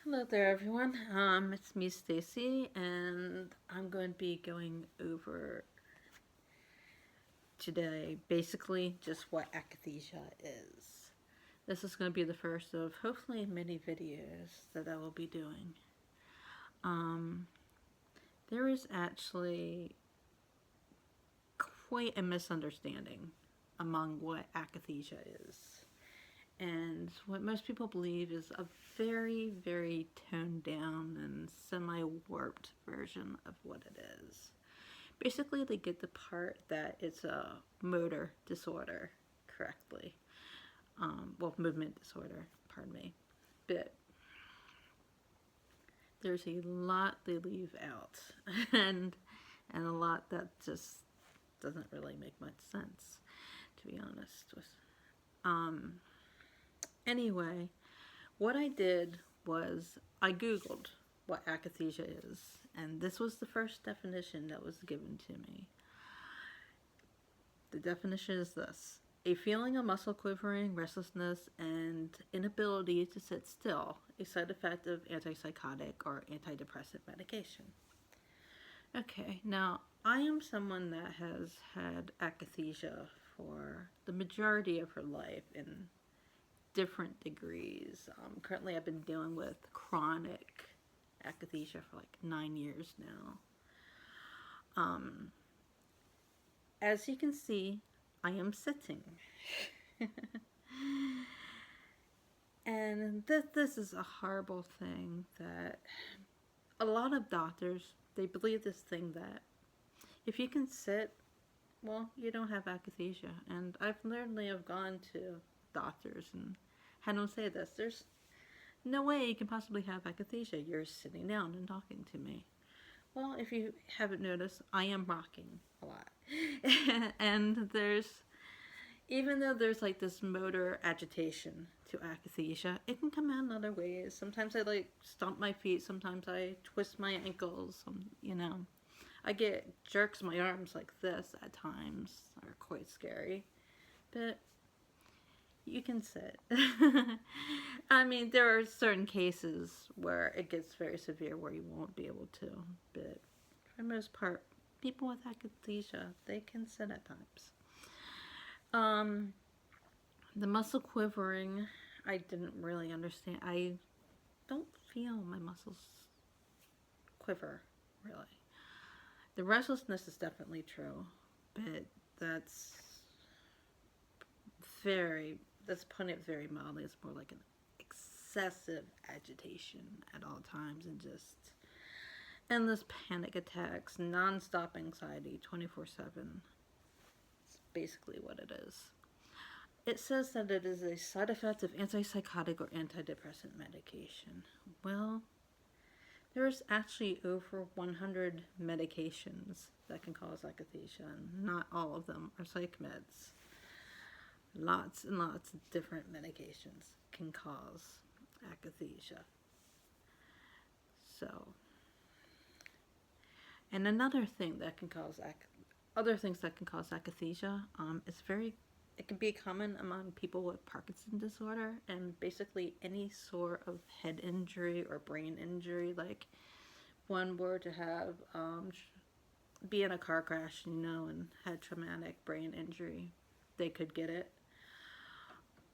Hello there, everyone. It's me, Stacy, and I'm going to be going over today basically just what akathisia is. This is going to be the first of hopefully many videos that I will be doing. Um, there is actually quite a misunderstanding among what akathisia is. And what most people believe is a very, very toned down and semi warped version of what it is. Basically, they get the part that it's a motor disorder correctly. Movement disorder, pardon me. But there's a lot they leave out, and and a lot that just doesn't really make much sense, to be honest with. Um, anyway, what I did was I Googled what akathisia is, and this was the first definition that was given to me. The definition is this: a feeling of muscle quivering, restlessness, and inability to sit still, a side effect of antipsychotic or antidepressant medication. Okay, now I am someone that has had akathisia for the majority of her life in different degrees. Currently, I've been dealing with chronic akathisia for like 9 years now. Um, as you can see, I am sitting. And this is a horrible thing that a lot of doctors, they believe this thing that if you can sit, well, you don't have akathisia. And I've literally have gone to doctors and had them say this: there's no way you can possibly have akathisia. You're sitting down and talking to me. Well, if you haven't noticed, I am rocking a lot. And even though there's like this motor agitation to akathisia, it can come out in other ways. Sometimes I like stomp my feet, sometimes I twist my ankles, I get jerks in my arms like this at times, are quite scary. But you can sit. I mean, there are certain cases where it gets very severe where you won't be able to, but for the most part, people with akathisia, they can sit at times. Um, the muscle quivering, I didn't really understand. I don't feel my muscles quiver, really. The restlessness is definitely true, but that's very, that's putting it very mildly. It's more like an excessive agitation at all times and just endless panic attacks, non-stop anxiety 24/7. It's basically what it is. It says that it is a side effect of antipsychotic or antidepressant medication. Well, there's actually over 100 medications that can cause akathisia, and not all of them are psych meds. Lots and lots of different medications can cause akathisia. So, and another thing that can cause other things that can cause akathisia, it can be common among people with Parkinson's disorder and basically any sort of head injury or brain injury. Like one were to have be in a car crash, and had traumatic brain injury, they could get it.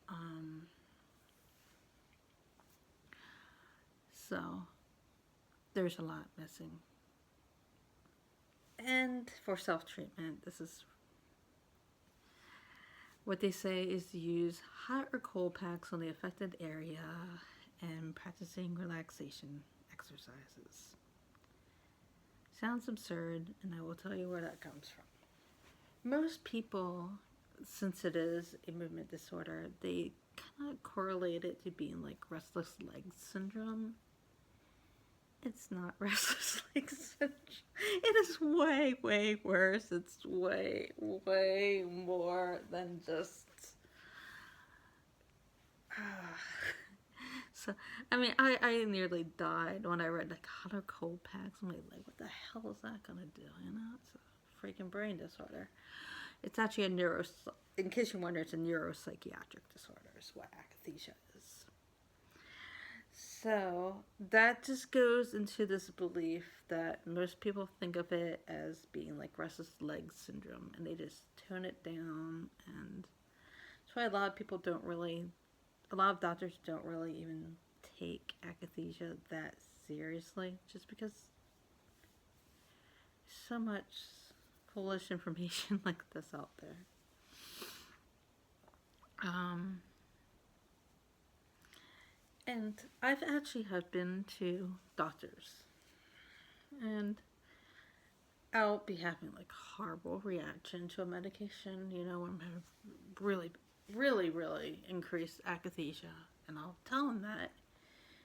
Um, so there's a lot missing. And for self treatment, this is what they say is to use hot or cold packs on the affected area and practicing relaxation exercises. Sounds absurd, and I will tell you where that comes from. Most people, since it is a movement disorder, they kind of correlate it to being like restless legs syndrome. It's not restless legs syndrome. It is way, way worse. It's way, way more than just. So, I mean, I nearly died when I read like hot or cold packs. I'm like, what the hell is that gonna do? It's a freaking brain disorder. It's actually in case you wonder, it's a neuropsychiatric disorder, is what akathisia is. So that just goes into this belief that most people think of it as being like restless leg syndrome, and they just tone it down. And that's why a lot of doctors don't really even take akathisia that seriously, just because so much foolish information like this out there. Um, and I've actually have been to doctors, and I'll be having like horrible reaction to a medication, when I'm having really, really, really increased akathisia, and I'll tell them that,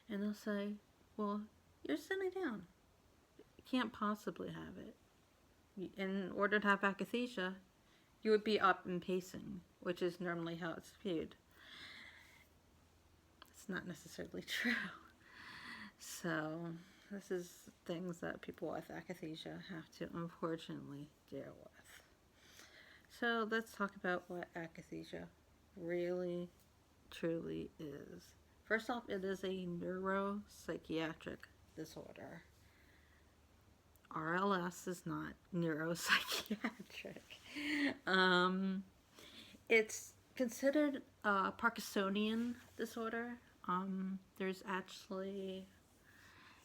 and they'll say, "Well, you're sitting down. You can't possibly have it. In order to have akathisia, you would be up and pacing, which is normally how it's viewed." It's not necessarily true. So this is things that people with akathisia have to unfortunately deal with. So let's talk about what akathisia really, truly is. First off, it is a neuropsychiatric disorder. RLS is not neuropsychiatric. It's considered a Parkinsonian disorder. There's actually,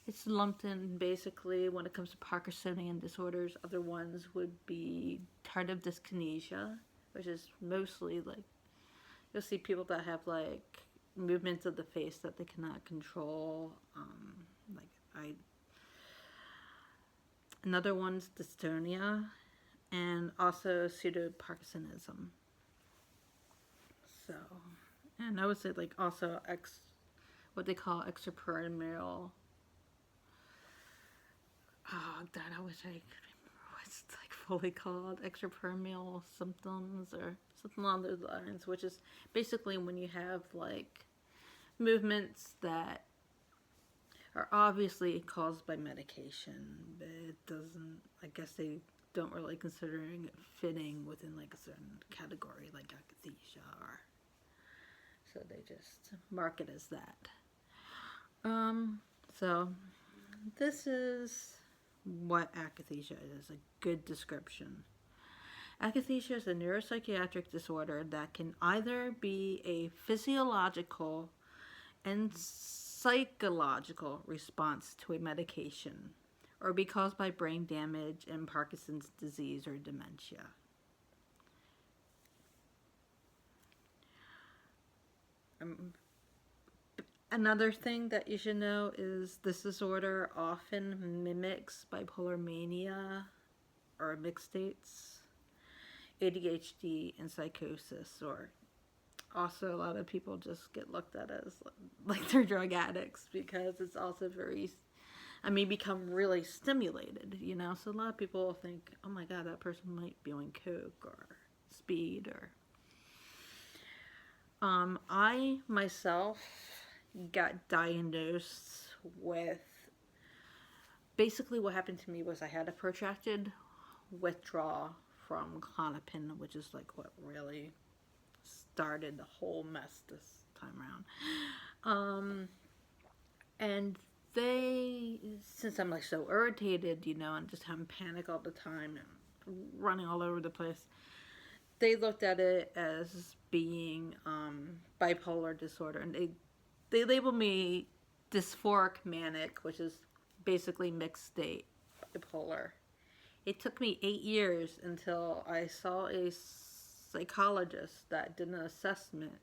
it's lumped in basically when it comes to Parkinsonian disorders. Other ones would be tardive dyskinesia, which is mostly like, you'll see people that have like movements of the face that they cannot control. Another one's dystonia, and also pseudo-Parkinsonism. So, and I would say like also what they call extrapyramidal. Oh God, I wish I could remember what's like fully called, extrapyramidal symptoms or something along those lines, which is basically when you have like movements that are obviously caused by medication, but it doesn't, I guess they don't really considering it fitting within like a certain category like akathisia, or so they just mark it as that. So this is what akathisia is, a good description. Akathisia is a neuropsychiatric disorder that can either be a physiological and psychological response to a medication, or be caused by brain damage and Parkinson's disease or dementia. Another thing that you should know is this disorder often mimics bipolar mania or mixed states, ADHD, and psychosis, or also a lot of people just get looked at as like they're drug addicts because it's also become really stimulated, so a lot of people think, oh my God, that person might be on coke or speed. Or I myself got diagnosed with, basically what happened to me was I had a protracted withdrawal from Klonopin, which is like what really started the whole mess this time around. And they, since I'm like so irritated, and just having panic all the time and running all over the place, they looked at it as being bipolar disorder, and they labeled me dysphoric manic, which is basically mixed state bipolar. It took me 8 years until I saw a psychologist that did an assessment,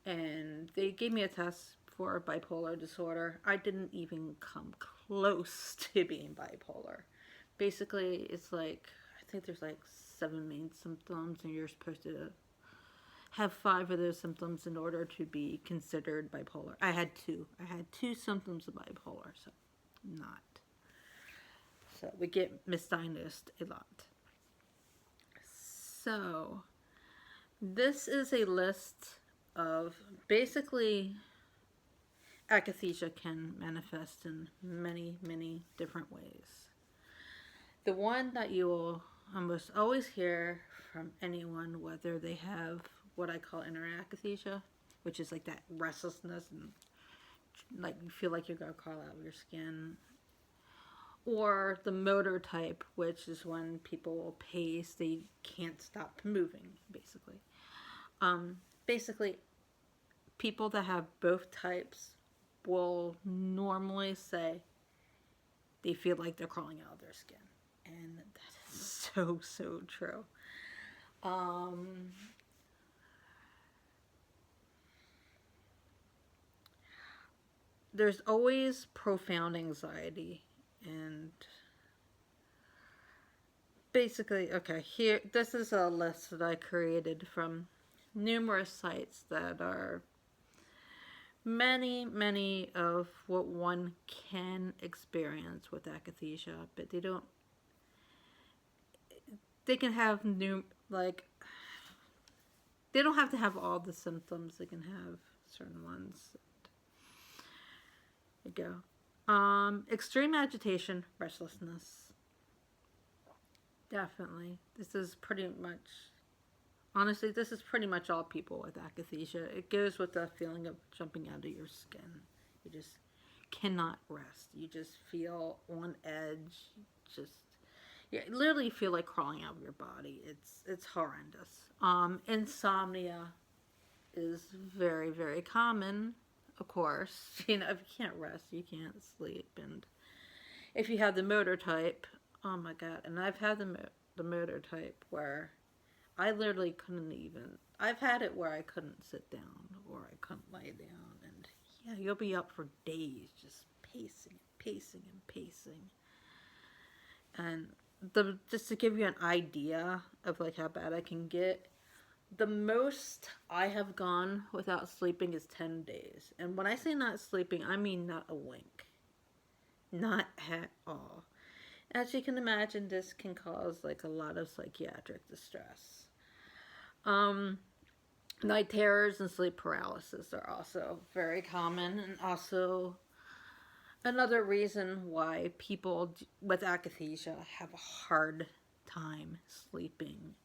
and they gave me a test for bipolar disorder. I didn't even come close to being bipolar. Basically, it's like, I think there's like 7 main symptoms, and you're supposed to have 5 of those symptoms in order to be considered bipolar. I had 2. I had 2 symptoms of bipolar, so not. So we get misdiagnosed a lot. So this is a list of, basically, akathisia can manifest in many, many different ways. The one that you will almost always hear from anyone, whether they have what I call inner akathisia, which is like that restlessness and like you feel like you're gonna crawl out of your skin. Or the motor type, which is when people will pace, they can't stop moving, basically. Basically, people that have both types will normally say they feel like they're crawling out of their skin. And that is so, so true. Um, there's always profound anxiety. And basically, okay, here, this is a list that I created from numerous sites that are many of what one can experience with akathisia, but they can have new, like, they don't have to have all the symptoms, they can have certain ones. There you go. Extreme agitation, restlessness. Definitely. This is pretty much, honestly, this is pretty much all people with akathisia. It goes with the feeling of jumping out of your skin. You just cannot rest. You just feel on edge. Just, you literally feel like crawling out of your body. It's horrendous. Insomnia is very common. Of course, if you can't rest, you can't sleep, and if you have the motor type, oh my god! And I've had the motor type where I literally couldn't even. I've had it where I couldn't sit down or I couldn't lie down, and yeah, you'll be up for days just pacing. And just to give you an idea of like how bad I can get, the most I have gone without sleeping is 10 days. And when I say not sleeping, I mean not a wink. Not at all. As you can imagine, this can cause like a lot of psychiatric distress. Night terrors and sleep paralysis are also very common, and also another reason why people with akathisia have a hard time sleeping.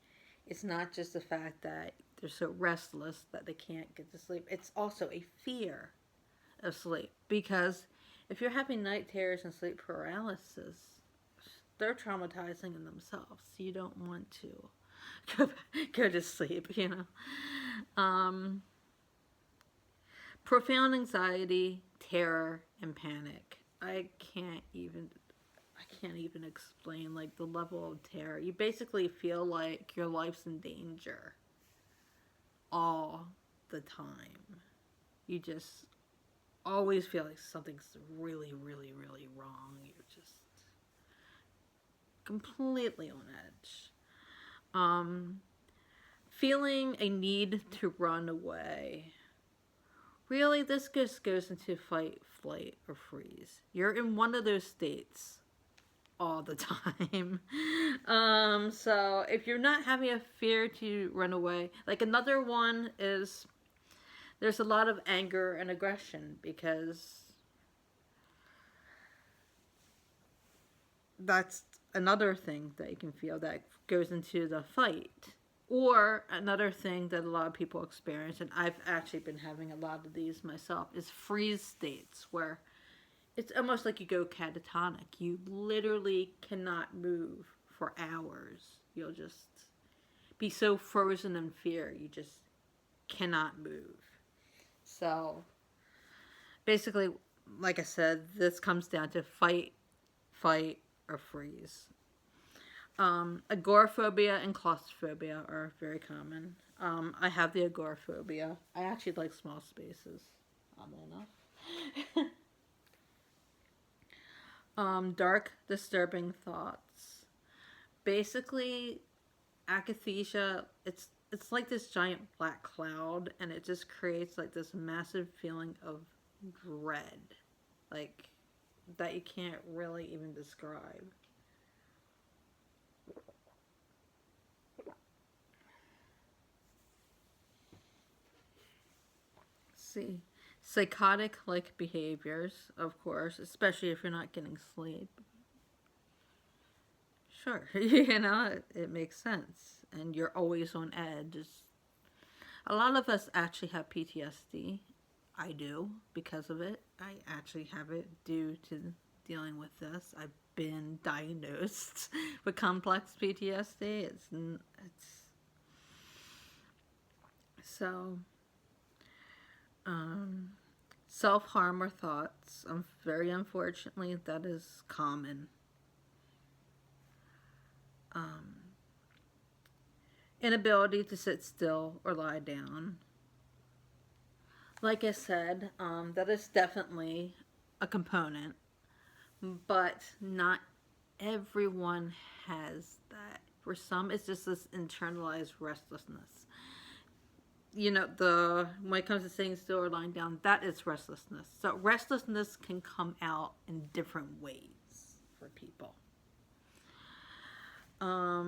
It's not just the fact that they're so restless that they can't get to sleep. It's also a fear of sleep. Because if you're having night terrors and sleep paralysis, they're traumatizing in themselves. You don't want to go to sleep, you know. Profound anxiety, terror, and panic. I can't even explain like the level of terror. You basically feel like your life's in danger all the time. You just always feel like something's really wrong. You're just completely on edge. Feeling a need to run away. Really, this just goes into fight, flight, or freeze. You're in one of those states all the time. So if you're not having a fear to run away, like another one is there's a lot of anger and aggression, because that's another thing that you can feel that goes into the fight. Or another thing that a lot of people experience, and I've actually been having a lot of these myself, is freeze states, where it's almost like you go catatonic. You literally cannot move for hours. You'll just be so frozen in fear, you just cannot move. So basically, like I said, this comes down to fight, or freeze. Agoraphobia and claustrophobia are very common. I have the agoraphobia. I actually like small spaces, oddly enough. Dark, disturbing thoughts. Basically, akathisia, it's like this giant black cloud, and it just creates like this massive feeling of dread, like that you can't really even describe. See, psychotic like behaviors, of course, especially if you're not getting sleep. Sure, it makes sense, and you're always on edge. A lot of us actually have PTSD. I do because of it. I actually have it due to dealing with this. I've been diagnosed with complex PTSD. It's so um, self-harm or thoughts. Very unfortunately, that is common. Um, Inability to sit still or lie down. Like I said, that is definitely a component, but not everyone has that. For some, it's just this internalized restlessness. The when it comes to sitting still or lying down, that is restlessness. So restlessness can come out in different ways for people.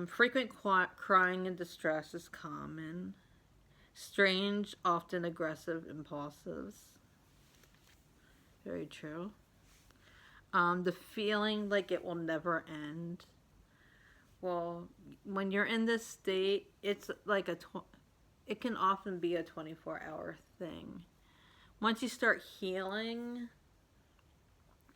Frequent crying and distress is common. Strange, often aggressive impulses. Very true. The feeling like it will never end. Well, when you're in this state, it's like it can often be a 24-hour thing. Once you start healing,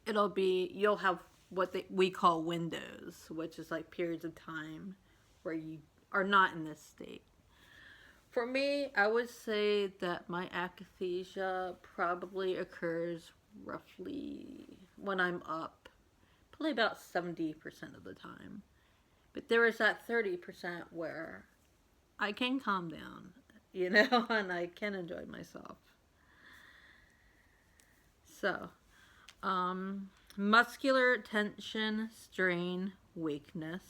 you'll have what we call windows, which is like periods of time where you are not in this state. For me, I would say that my akathisia probably occurs roughly when I'm up, probably about 70% of the time. But there is that 30% where I can calm down, and I can enjoy myself. So, muscular tension, strain, weakness.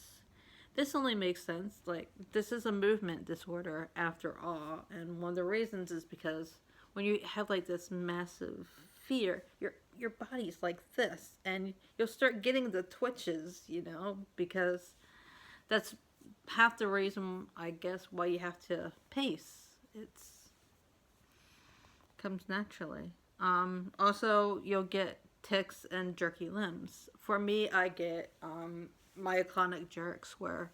This only makes sense. Like, this is a movement disorder after all. And one of the reasons is because when you have like this massive fear, your body's like this. And you'll start getting the twitches, because that's half the reason, I guess, why you have to pace. It's comes naturally. Also, you'll get tics and jerky limbs. For me, I get myoclonic jerks where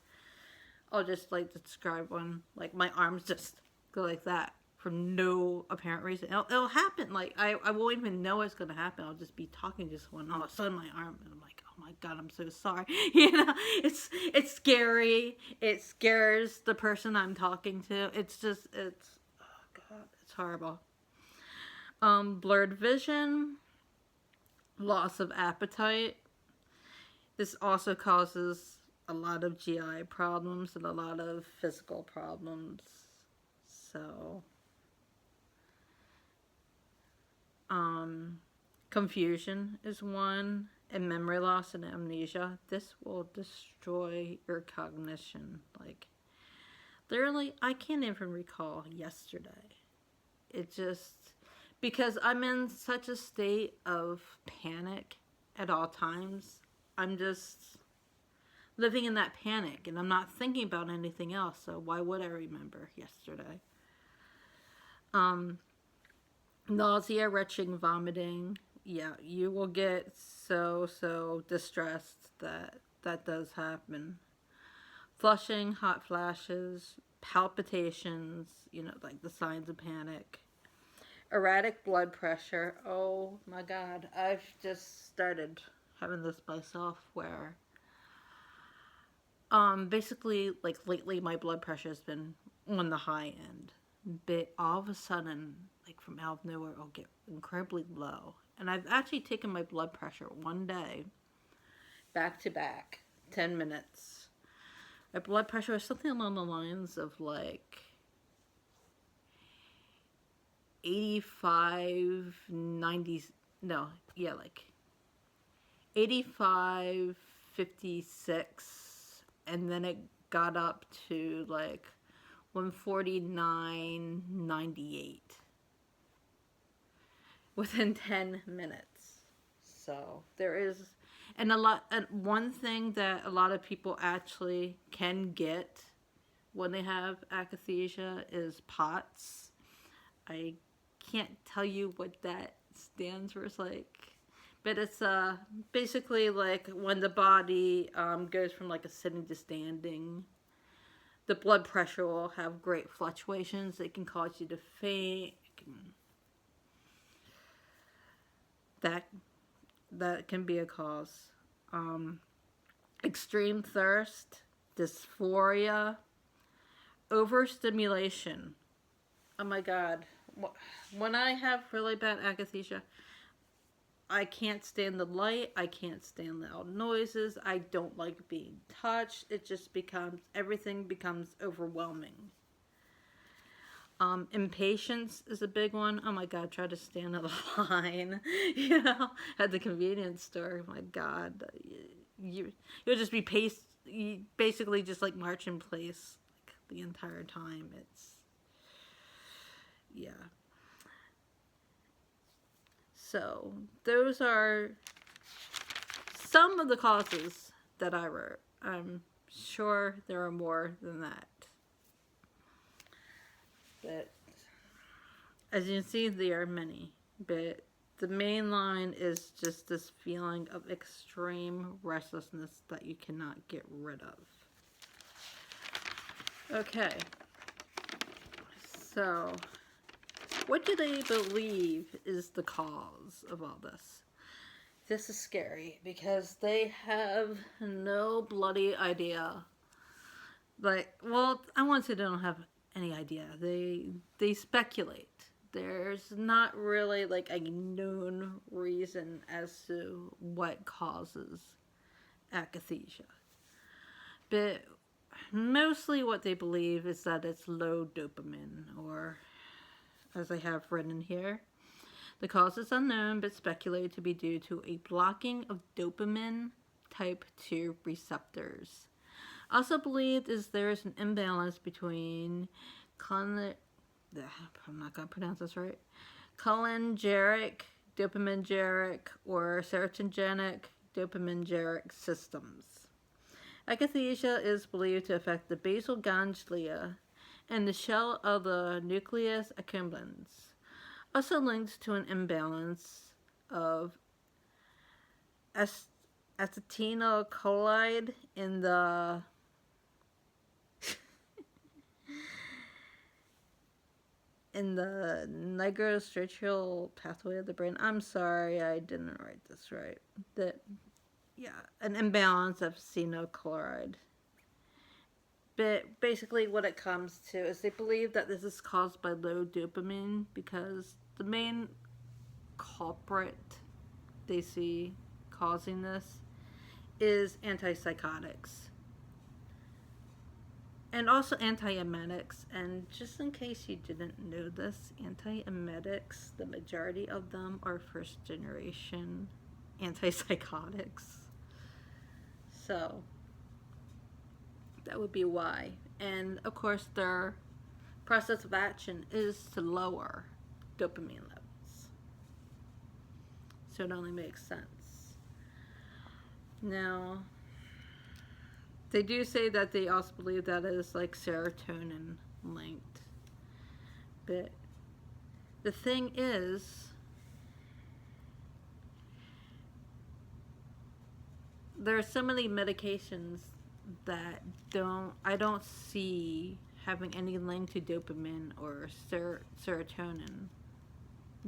I'll just like describe one, like my arms just go like that for no apparent reason. It'll happen. Like I won't even know it's gonna happen. I'll just be talking to someone, all of a sudden my arm, and I'm like, oh my god, I'm so sorry. It's scary. It scares the person I'm talking to. It's oh god, it's horrible. Blurred vision, loss of appetite. This also causes a lot of GI problems and a lot of physical problems. So, confusion is one, and memory loss and amnesia. This will destroy your cognition. Like, literally, I can't even recall yesterday. It just, because I'm in such a state of panic at all times, I'm just living in that panic and I'm not thinking about anything else. So why would I remember yesterday? Nausea, retching, vomiting. Yeah, you will get so distressed that does happen. Flushing, hot flashes, palpitations, like the signs of panic. Erratic blood pressure. Oh my god, I've just started having this myself where basically, like, lately my blood pressure has been on the high end, but all of a sudden, like, from out of nowhere, it'll get incredibly low. And I've actually taken my blood pressure one day back to back 10 minutes. My blood pressure was something along the lines of like 85, 90, no, yeah, like 85, 56, and then it got up to like 149, 98 within 10 minutes. So there is, and one thing that a lot of people actually can get when they have akathisia is POTS. I can't tell you what that stands for. It's like, but it's basically like when the body goes from like a sitting to standing, the blood pressure will have great fluctuations. It can cause you to faint. that that can be a cause. Extreme thirst, dysphoria, overstimulation. Oh my god. When I have really bad akathisia, I can't stand the light. I can't stand loud noises. I don't like being touched. It just becomes, everything becomes overwhelming. Impatience is a big one. Oh my god, try to stand in the line, at the convenience store. Oh my god, you'll just be you basically just like march in place like the entire time. Yeah. So those are some of the causes that I wrote. I'm sure there are more than that. But as you can see, there are many. But the main line is just this feeling of extreme restlessness that you cannot get rid of. Okay. So, what do they believe is the cause of all this? This is scary because they have no bloody idea. Like, well, I want to say they don't have any idea. They speculate. There's not really like a known reason as to what causes akathisia. But mostly what they believe is that it's low dopamine, or as I have written here, the cause is unknown but speculated to be due to a blocking of dopamine type 2 receptors. Also believed is there is an imbalance between I'm not going to pronounce this right, cholinergic, dopaminergic, or serotoninergic, dopaminergic systems. Akathisia is believed to affect the basal ganglia and the shell of the nucleus accumbens. Also linked to an imbalance of acetylcholine in the nigrostriatal pathway of the brain. I'm sorry, I didn't write this right. An imbalance of acetylchloride. But basically what it comes to is they believe that this is caused by low dopamine because the main culprit they see causing this is antipsychotics. And also antiemetics. And just in case you didn't know this, antiemetics, the majority of them are first generation antipsychotics. So that would be why. And of course their process of action is to lower dopamine levels. So it only makes sense. Now, they do say that they also believe that it is like serotonin linked. But the thing is, there are so many medications that I don't see having any link to dopamine or serotonin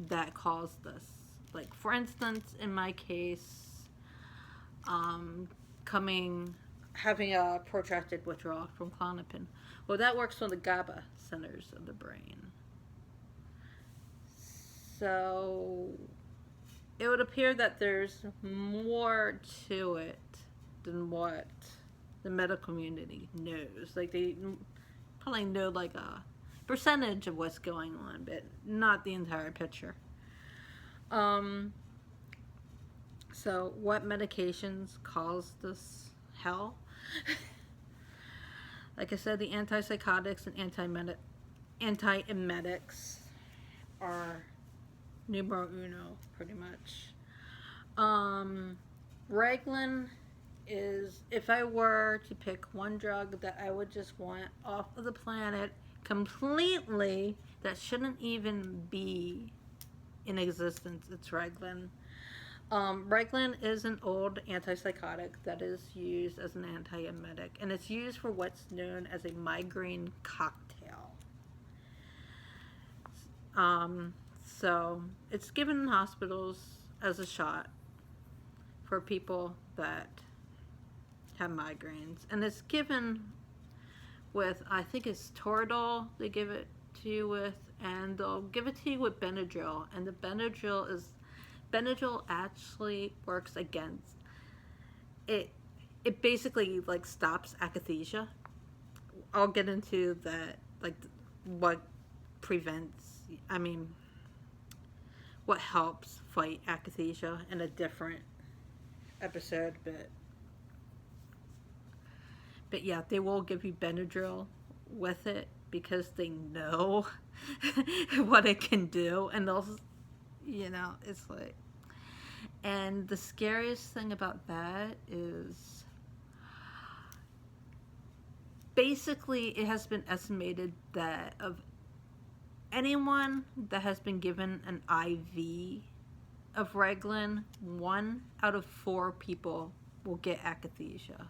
that cause this. Like, for instance, in my case, having a protracted withdrawal from Klonopin. Well, that works on the GABA centers of the brain. So it would appear that there's more to it than what the medical community knows. Like, they probably know like a percentage of what's going on, but not the entire picture. So what medications cause this hell? Like I said, the antipsychotics and antiemetics are numero uno, pretty much. Reglan is, if I were to pick one drug that I would just want off of the planet completely, that shouldn't even be in existence, it's Reglan. Reglan is an old antipsychotic that is used as an antiemetic, and it's used for what's known as a migraine cocktail. So it's given in hospitals as a shot for people that have migraines. And it's given with, I think it's Toradol they give it to you with, and they'll give it to you with Benadryl. And the Benadryl actually works against it. It basically like stops akathisia. I'll get into that, like what prevents, I mean, what helps fight akathisia in a different episode, but yeah, they will give you Benadryl with it because they know what it can do, and they'll, it's like, and the scariest thing about that is basically it has been estimated that of anyone that has been given an IV of Reglan, 1 out of 4 people will get akathisia.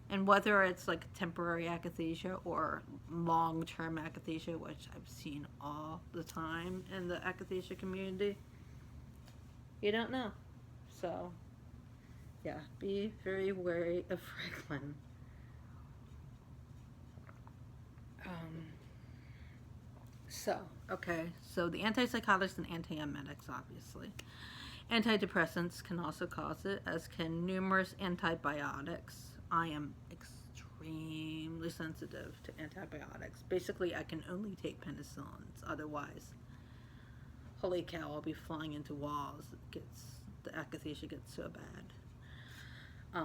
And whether it's like temporary akathisia or long-term akathisia, which I've seen all the time in the akathisia community, you don't know. So, yeah, be very wary of Reglan. So the antipsychotics and antiemetics, obviously. Antidepressants can also cause it, as can numerous antibiotics. I am extremely sensitive to antibiotics. Basically, I can only take penicillins. Otherwise, holy cow, I'll be flying into walls. The akathisia gets so bad.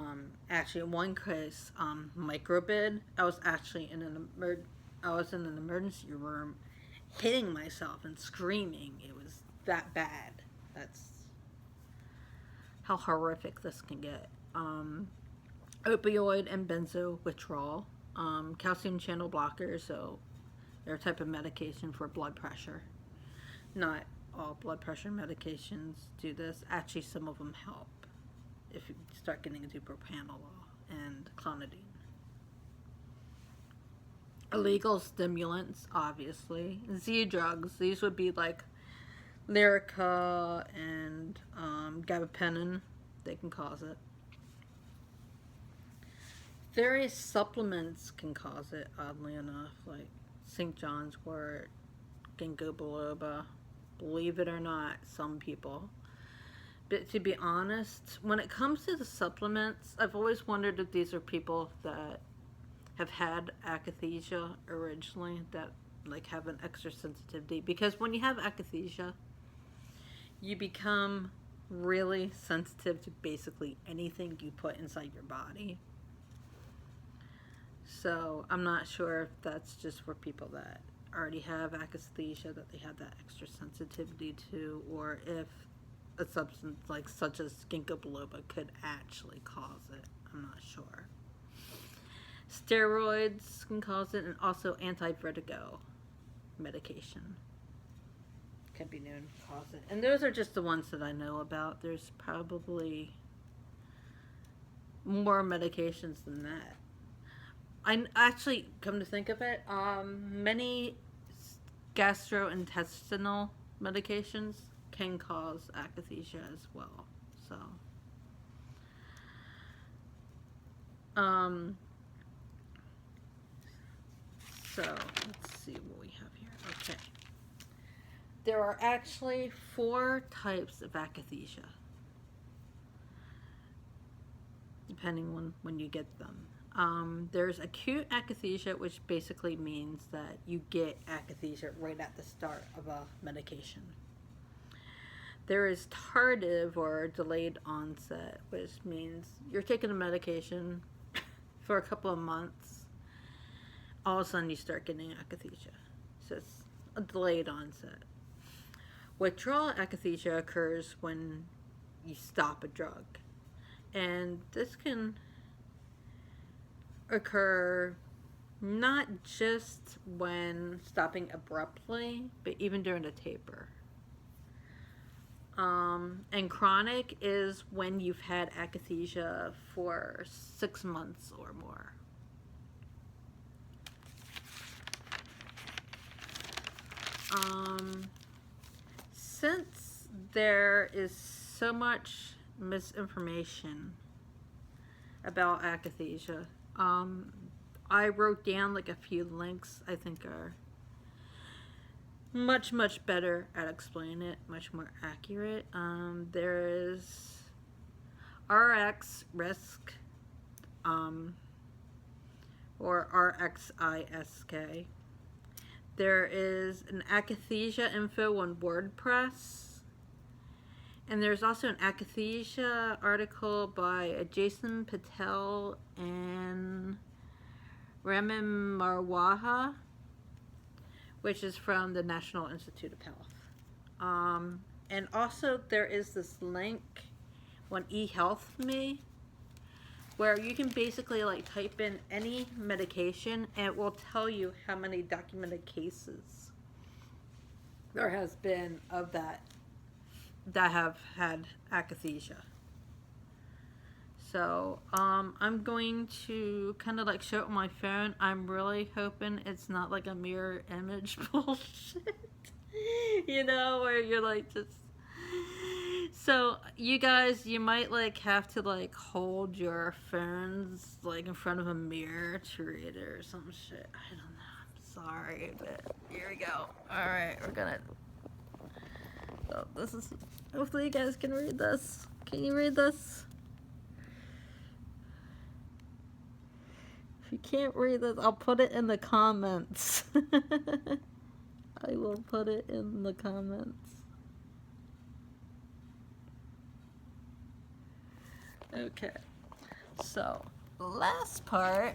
Actually, in one case, microbid, I was actually in an emergency room, hitting myself and screaming. It was that bad. That's how horrific this can get. Opioid and benzo withdrawal, calcium channel blockers, so they're a type of medication for blood pressure. Not all blood pressure medications do this. Actually, some of them help if you start getting into propranolol and clonidine. Illegal stimulants, obviously. Z drugs, these would be like Lyrica and gabapentin. They can cause it. Various supplements can cause it, oddly enough, like St. John's wort, ginkgo biloba. Believe it or not, some people. But to be honest, when it comes to the supplements, I've always wondered if these are people that have had akathisia originally, that like have an extra sensitivity. Because when you have akathisia, you become really sensitive to basically anything you put inside your body. So I'm not sure if that's just for people that already have akathisia that they have that extra sensitivity to, or if a substance like such as ginkgo biloba could actually cause it. I'm not sure. Steroids can cause it, and also anti-vertigo medication can be known to cause it. And those are just the ones that I know about. There's probably more medications than that. I actually, come to think of it, many gastrointestinal medications can cause akathisia as well. So, let's see what we have here. Okay. There are actually 4 types of akathisia, depending on when you get them. There's acute akathisia, which basically means that you get akathisia right at the start of a medication. There is tardive or delayed onset, which means you're taking a medication for a couple of months, all of a sudden you start getting akathisia. So it's a delayed onset. Withdrawal akathisia occurs when you stop a drug. And this can occur not just when stopping abruptly, but even during a taper. And chronic is when you've had akathisia for 6 months or more. Since there is so much misinformation about akathisia. I wrote down like a few links I think are much better at explaining it, much more accurate. There is RX risk, or RXISK. There is an akathisia info on WordPress. And there's also an akathisia article by Jason Patel and Ramin Marwaha, which is from the National Institute of Health. And also there is this link on eHealth.me where you can basically like type in any medication and it will tell you how many documented cases there has been of that have had akathisia. So I'm going to kind of like show it on my phone. I'm really hoping it's not like a mirror image bullshit. You know, where you're like just... So you guys, you might like have to like hold your phones like in front of a mirror to read it or some shit. I don't know. I'm sorry, but here we go. Alright, we're gonna... Oh, this is... Hopefully you guys can read this. Can you read this? If you can't read this, I'll put it in the comments. I will put it in the comments. Okay. So, the last part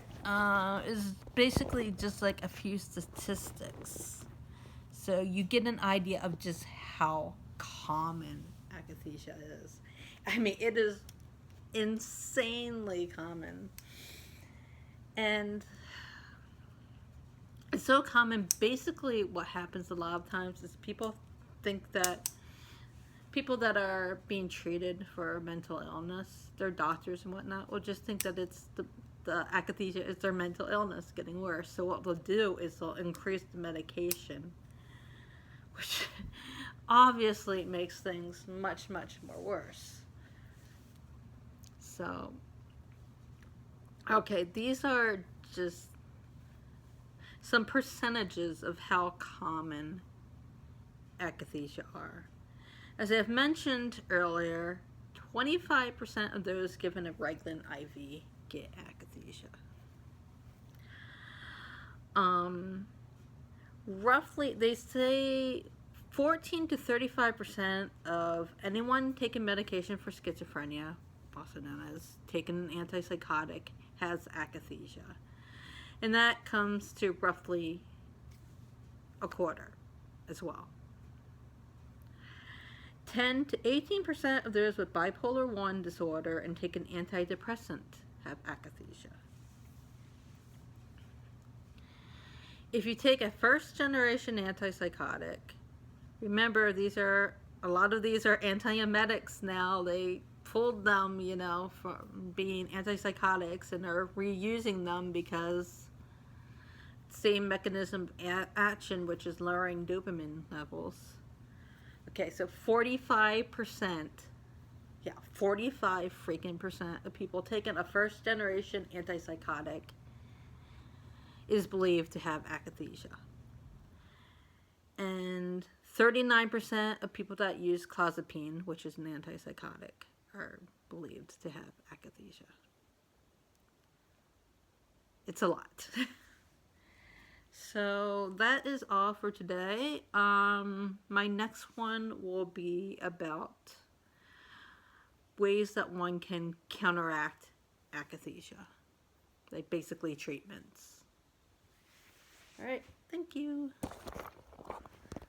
is basically just like a few statistics. So you get an idea of just how common akathisia is. I mean, it is insanely common. And it's so common. Basically, what happens a lot of times is people think that people that are being treated for mental illness, their doctors and whatnot, will just think that it's the akathisia is their mental illness getting worse. So what they'll do is they'll increase the medication, which obviously makes things much more worse. So, okay, these are just some percentages of how common akathisia are. As I've mentioned earlier, 25% of those given a Reglan IV get akathisia. Roughly, they say 14 to 35% of anyone taking medication for schizophrenia, also known as taking an antipsychotic, has akathisia. And that comes to roughly a quarter as well. 10 to 18% of those with bipolar 1 disorder and take an antidepressant have akathisia. If you take a first-generation antipsychotic, remember a lot of these are antiemetics now. They pulled them, you know, from being antipsychotics and are reusing them because same mechanism of action, which is lowering dopamine levels. Okay, so 45%, 45 freaking percent of people taking a first-generation antipsychotic is believed to have akathisia. And 39% of people that use clozapine, which is an antipsychotic, are believed to have akathisia. It's a lot. So that is all for today. My next one will be about ways that one can counteract akathisia, like basically treatments. All right, thank you.